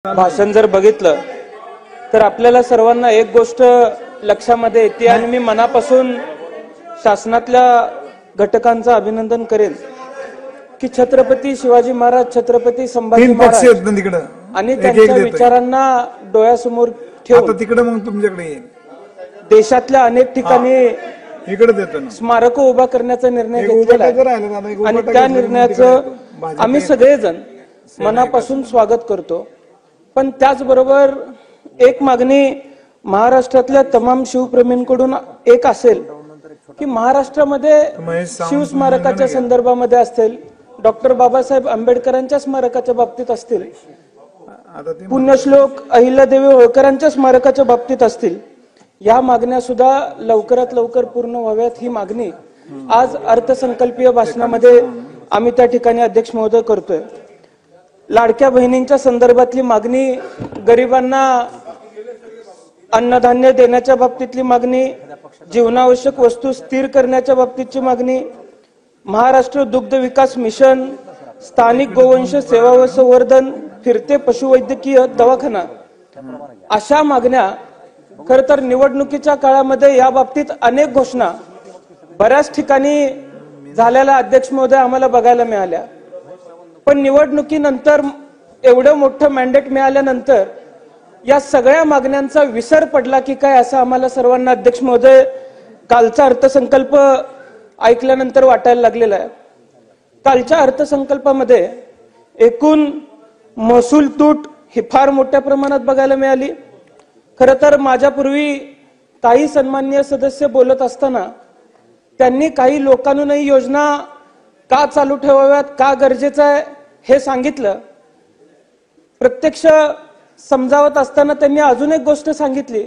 भाषण जर बघितलं तर आपल्याला सर्वांना एक गोष्ट लक्षामध्ये येते आणि मी मनापासून शासनातल्या घटकांचं अभिनंदन करेन की छत्रपती शिवाजी महाराज, छत्रपती संभाजी महाराज आणि त्यांच्या विचारांना डोळ्यासमोर ठेवून तिकडे मग तुमच्याकडे देशातल्या अनेक ठिकाणी स्मारक उभा करण्याचा निर्णय घेतलेला आहे आणि त्या निर्णयाचं आम्ही सगळेजण मनापासून स्वागत करतो। पण त्याचबरोबर एक मागणी महाराष्ट्रातल्या तमाम शिवप्रेमींकडून एक असेल की महाराष्ट्रामध्ये शिवस्मारकाच्या संदर्भामध्ये असतील, डॉक्टर बाबासाहेब आंबेडकरांच्या स्मारकाच्या बाबतीत असतील, पुण्यश्लोक अहिल्यादेवी होळकरांच्या स्मारकाच्या बाबतीत असतील, या मागण्या सुद्धा लवकरात लवकर पूर्ण व्हाव्यात ही मागणी आज अर्थसंकल्पीय भाषणामध्ये आम्ही त्या ठिकाणी अध्यक्ष महोदय करतोय। लाडक्या बहिणींच्या संदर्भातली मागणी, गरिबांना अन्नधान्य देण्याच्या बाबतीतली मागणी, जीवनावश्यक वस्तू स्थिर करण्याच्या बाबतीतची मागणी, महाराष्ट्र दुग्ध विकास मिशन, स्थानिक गोवंश सेवा व संवर्धन, फिरते पशुवैद्यकीय दवाखाना, अशा मागण्या खर तर निवडणुकीच्या काळामध्ये या बाबतीत अनेक घोषणा बऱ्याच ठिकाणी झालेल्या अध्यक्ष महोदय आम्हाला बघायला मिळाल्या। पण निवडणुकीनंतर एवढं मोठं मॅन्डेट मिळाल्यानंतर या सगळ्या मागण्यांचा विसर पडला की काय असं आम्हाला सर्वांना अध्यक्ष महोदय कालचा अर्थसंकल्प ऐकल्यानंतर वाटायला लागलेला आहे। कालच्या अर्थसंकल्पामध्ये एकूण महसूल तूट ही फार मोठ्या प्रमाणात बघायला मिळाली। खरं तर माझ्यापूर्वी काही सन्माननीय सदस्य बोलत असताना त्यांनी काही लोकांनाही योजना का चालू ठेवाव्यात, का गरजेचं आहे हे सांगितलं। प्रत्यक्ष समजावत असताना त्यांनी अजून एक गोष्ट सांगितली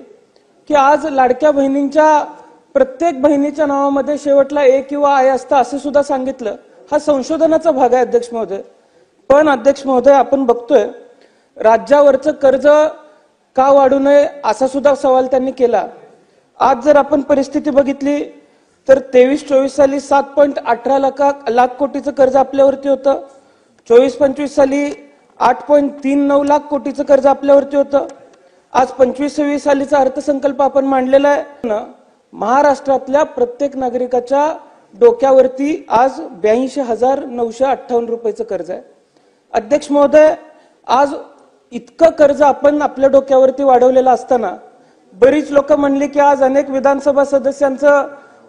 की आज लाडक्या बहिणींच्या प्रत्येक बहिणीच्या नावामध्ये शेवटला ए किंवा आय असतं असं सुद्धा सांगितलं। हा संशोधनाचा भाग आहे अध्यक्ष महोदय। पण अध्यक्ष महोदय आपण बघतोय राज्यावरचं कर्ज का वाढू नये असा सुद्धा सवाल त्यांनी केला। आज जर आपण परिस्थिती बघितली तर 23-24 साली 7.18 लाख कोटीचं कर्ज आपल्यावरती होतं, 24-25 साली 8.39 लाख कोटीचं कर्ज आपल्यावरती होतं। आज 25-26 सालीचा अर्थसंकल्प आपण मांडलेला आहे। महाराष्ट्रातल्या प्रत्येक नागरिकाच्या डोक्यावरती आज 82,958 रुपयाचं कर्ज आहे। अध्यक्ष महोदय, आज इतकं कर्ज आपण आपल्या डोक्यावरती वाढवलेलं असताना बरीच लोक म्हणली की आज अनेक विधानसभा सदस्यांचं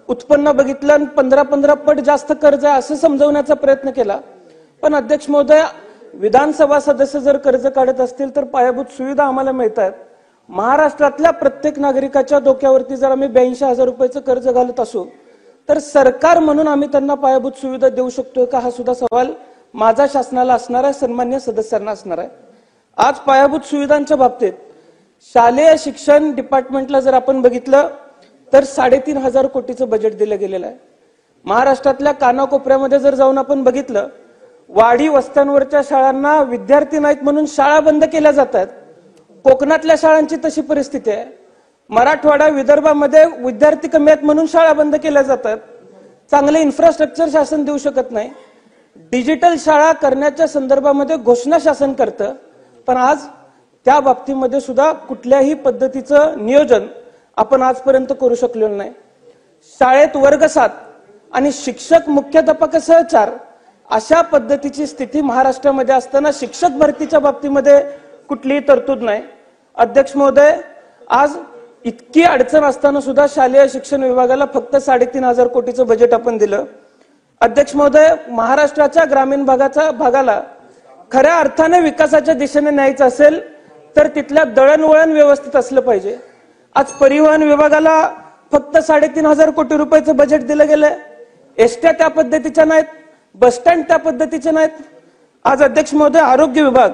उत्पन्न बघितलं आणि 15 पट जास्त कर्ज आहे असं समजवण्याचा प्रयत्न केला। पण अध्यक्ष महोदय, विधानसभा सदस्य जर कर्ज काढत असतील तर पायाभूत सुविधा आम्हाला मिळतात। महाराष्ट्रातल्या प्रत्येक नागरिकाच्या डोक्यावरती जर आम्ही 82,000 रुपयाचं कर्ज घालत असू तर सरकार म्हणून आम्ही त्यांना पायाभूत सुविधा देऊ शकतो का, हा सुद्धा सवाल माझा शासनाला असणार आहे, सन्मान्य सदस्यांना असणार आहे। आज पायाभूत सुविधांच्या बाबतीत शालेय शिक्षण डिपार्टमेंटला जर आपण बघितलं तर 3,500 कोटीचं बजेट दिलं गेलेलं आहे। महाराष्ट्रातल्या कानाकोपऱ्यामध्ये जर जाऊन आपण बघितलं, वाडी वस्त्यांवरच्या शाळांना विद्यार्थी नाहीत म्हणून शाळा बंद केल्या जातात। कोकणातल्या शाळांची तशी परिस्थिती आहे। मराठवाडा विदर्भामध्ये विद्यार्थी कमी आहेत म्हणून शाळा बंद केल्या जातात। चांगले इन्फ्रास्ट्रक्चर शासन देऊ शकत नाही। डिजिटल शाळा करण्याच्या संदर्भामध्ये घोषणा शासन करतं, पण आज त्या बाबतीमध्ये सुद्धा कुठल्याही पद्धतीचं नियोजन आपण आजपर्यंत करू शकलेलो नाही। शाळेत वर्ग 7 आणि शिक्षक मुख्याध्यापकासह 4 अशा पद्धतीची स्थिती महाराष्ट्रामध्ये असताना शिक्षक भरतीच्या बाबतीमध्ये कुठलीही तरतूद नाही। अध्यक्ष महोदय, आज इतकी अडचण असताना सुद्धा शालेय शिक्षण विभागाला फक्त 3,500 कोटीचं बजेट आपण दिलं। अध्यक्ष महोदय, महाराष्ट्राच्या ग्रामीण भागाला खऱ्या अर्थाने विकासाच्या दिशेने न्यायचं असेल तर तिथल्या दळणवळण व्यवस्थित असलं पाहिजे। आज परिवहन विभागाला फक्त 3,500 कोटी रुपयाचं बजेट दिलं गेलंय। एसट्या त्या पद्धतीच्या नाहीत, बसस्टँड त्या पद्धतीचे नाहीत। आज अध्यक्ष महोदय, आरोग्य विभाग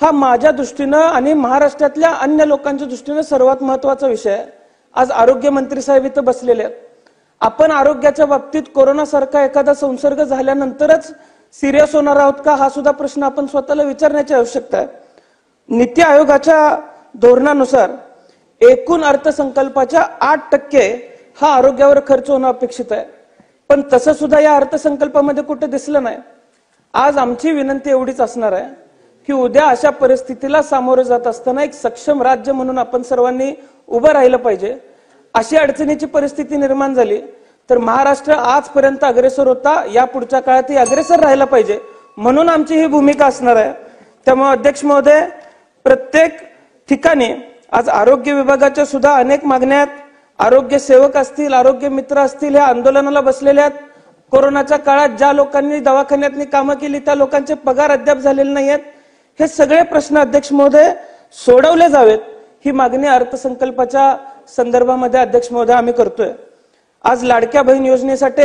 हा माझ्या दृष्टीनं आणि महाराष्ट्रातल्या अन्य लोकांच्या दृष्टीनं सर्वात महत्वाचा विषय आहे। आज आरोग्य मंत्री साहेब इथं बसलेले आहेत। आपण आरोग्याच्या बाबतीत कोरोनासारखा एखादा संसर्ग झाल्यानंतरच सिरियस होणार आहोत का, हा सुद्धा प्रश्न आपण स्वतःला विचारण्याची आवश्यकता आहे। नीती आयोगाच्या धोरणानुसार एकूण अर्थसंकल्पाच्या 8% हा आरोग्यावर खर्च होणं अपेक्षित आहे, पण तसं सुद्धा या अर्थसंकल्पामध्ये कुठे दिसलं नाही। आज आमची विनंती एवढीच असणार आहे की उद्या अशा परिस्थितीला सामोरं जात असताना एक सक्षम राज्य म्हणून आपण सर्वांनी उभं राहिलं पाहिजे. अशी अडचणीची परिस्थिती निर्माण झाली तर महाराष्ट्र आजपर्यंत अग्रेसर होता, या पुढच्या काळातही अग्रेसर राहायला पाहिजे म्हणून आमची ही भूमिका असणार आहे. त्यामुळे अध्यक्ष महोदय, प्रत्येक ठिकाणी आज आरोग्य विभागाच्या सुद्धा अनेक मागण्या आहेत. आरोग्य सेवक असतील, आरोग्य मित्र असतील, हे आंदोलनाला बसलेले आहेत. कोरोनाच्या काळात ज्या लोकांनी दवाखान्यातनी कामं केली त्या लोकांचे पगार अद्याप झालेले नाहीयेत. हे सगळे प्रश्न अध्यक्ष महोदय सोडवले जावेत, ही मागणी अर्थसंकल्पाच्या संदर्भामध्ये अध्यक्ष महोदय आम्ही करतोय. आज लाडक्या बहीण योजनेसाठी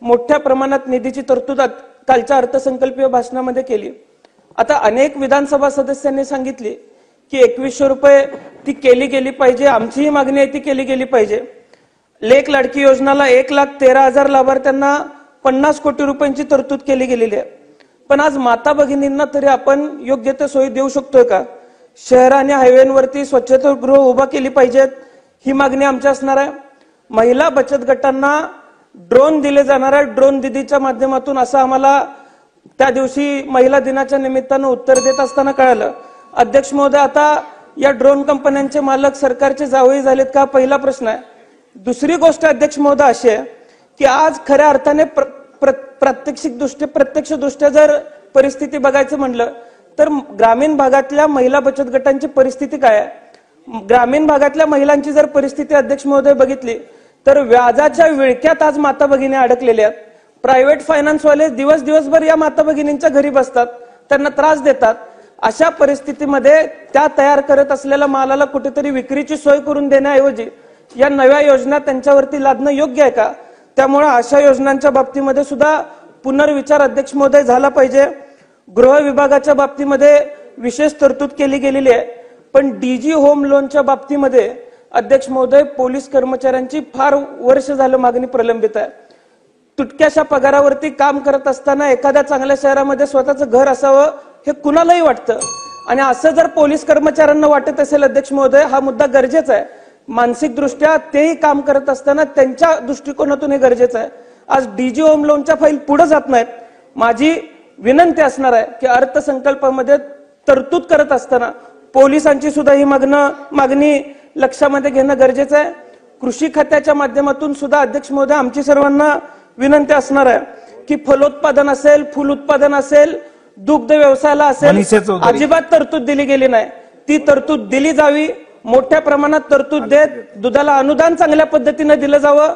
मोठ्या प्रमाणात निधीची तरतूद कालच्या अर्थसंकल्पीय भाषणामध्ये केली. आता अनेक विधानसभा सदस्यांनी सांगितली की 2100 रुपये ती केली गेली पाहिजे. आमची ही मागणी आहे ती केली गेली पाहिजे. लेक लाडकी योजनाला 1,13,000 लाभार्थ्यांना 50 कोटी रुपयांची तरतूद केली गेलेली आहे. पण आज माता भगिनींना तरी आपण योग्य ते सोयी देऊ शकतोय का? शहर आणि हायवेवरती स्वच्छतागृह उभा केली पाहिजेत, ही मागणी आमची असणार आहे. महिला बचत गटांना ड्रोन दिले जाणार आहे. ड्रोन दीदीच्या माध्यमातून असं आम्हाला त्या दिवशी महिला दिनाच्या निमित्तानं उत्तर देत असताना कळालं. अध्यक्ष महोदय, आता या ड्रोन कंपन्यांचे मालक सरकारचे जावई झालेत का? पहिला प्रश्न आहे. दुसरी गोष्ट अध्यक्ष महोदय अशी आहे की आज खऱ्या अर्थाने प्रत्यक्ष दृष्ट्या जर परिस्थिती बघायचं म्हणलं तर ग्रामीण भागातल्या महिला बचत गटांची परिस्थिती काय आहे? ग्रामीण भागातल्या महिलांची जर परिस्थिती अध्यक्ष महोदय बघितली तर व्याजाच्या विळख्यात आज माता भगिनी अडकलेल्या आहेत. प्रायव्हेट फायनान्सवाले दिवसभर या माता भगिनींच्या घरी बसतात, त्यांना त्रास देतात. अशा परिस्थितीमध्ये त्या तयार करत असलेल्या मालाला कुठेतरी विक्रीची सोय करून देण्याऐवजी या नव्या योजना त्यांच्यावरती लादणं योग्य आहे का? त्यामुळे अशा योजनांच्या बाबतीमध्ये सुद्धा पुनर्विचार अध्यक्ष महोदय झाला पाहिजे. गृह विभागाच्या बाबतीमध्ये विशेष तरतूद केली गेलेली आहे, पण डीजी होम लोनच्या बाबतीमध्ये अध्यक्ष महोदय पोलीस कर्मचाऱ्यांची फार वर्ष झालं मागणी प्रलंबित आहे. तुटक्याशा पगारावरती काम करत असताना एखाद्या चांगल्या शहरामध्ये स्वतःचं घर असावं हे कुणालाही वाटतं, आणि असं जर पोलीस कर्मचाऱ्यांना वाटत असेल अध्यक्ष महोदय, हा मुद्दा गरजेचा आहे. मानसिक दृष्ट्या तेही काम करत असताना त्यांच्या दृष्टिकोनातून हे गरजेचं आहे. आज डीजी होम लोनच्या फाईल पुढे जात नाहीत. माझी विनंती असणार आहे की अर्थसंकल्पामध्ये तरतूद करत असताना पोलिसांची सुद्धा ही मागणी लक्षामध्ये घेणं गरजेचं आहे. कृषी खात्याच्या माध्यमातून सुद्धा अध्यक्ष महोदय आमची सर्वांना विनंती असणार आहे की फलोत्पादन असेल, फूल उत्पादन असेल, दुग्ध व्यवसायाला असेल, अजिबात तरतूद दिली गेली नाही. ती तरतूद दिली जावी. मोठ्या प्रमाणात तरतूद देत दुधाला अनुदान चांगल्या पद्धतीने दिलं जावं.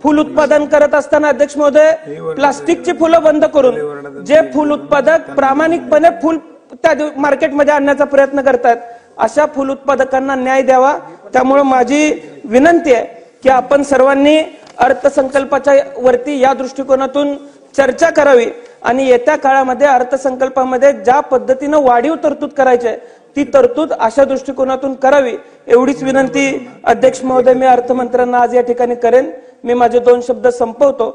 फूल उत्पादन करत असताना अध्यक्ष महोदय प्लास्टिकची फुलं बंद करून जे फूल उत्पादक प्रामाणिकपणे फूल त्या मार्केटमध्ये आणण्याचा प्रयत्न करतात अशा फूल उत्पादकांना न्याय द्यावा. त्यामुळे माझी विनंती आहे की आपण सर्वांनी अर्थसंकल्पाच्या वरती या दृष्टिकोनातून चर्चा करावी आणि येत्या काळामध्ये अर्थसंकल्पामध्ये ज्या पद्धतीनं वाढीव तरतूद करायची आहे ती तरतूद अशा दृष्टिकोनातून करावी, एवढीच विनंती अध्यक्ष महोदय मी अर्थमंत्र्यांना आज या ठिकाणी करेन. मी माझे 2 शब्द संपवतो.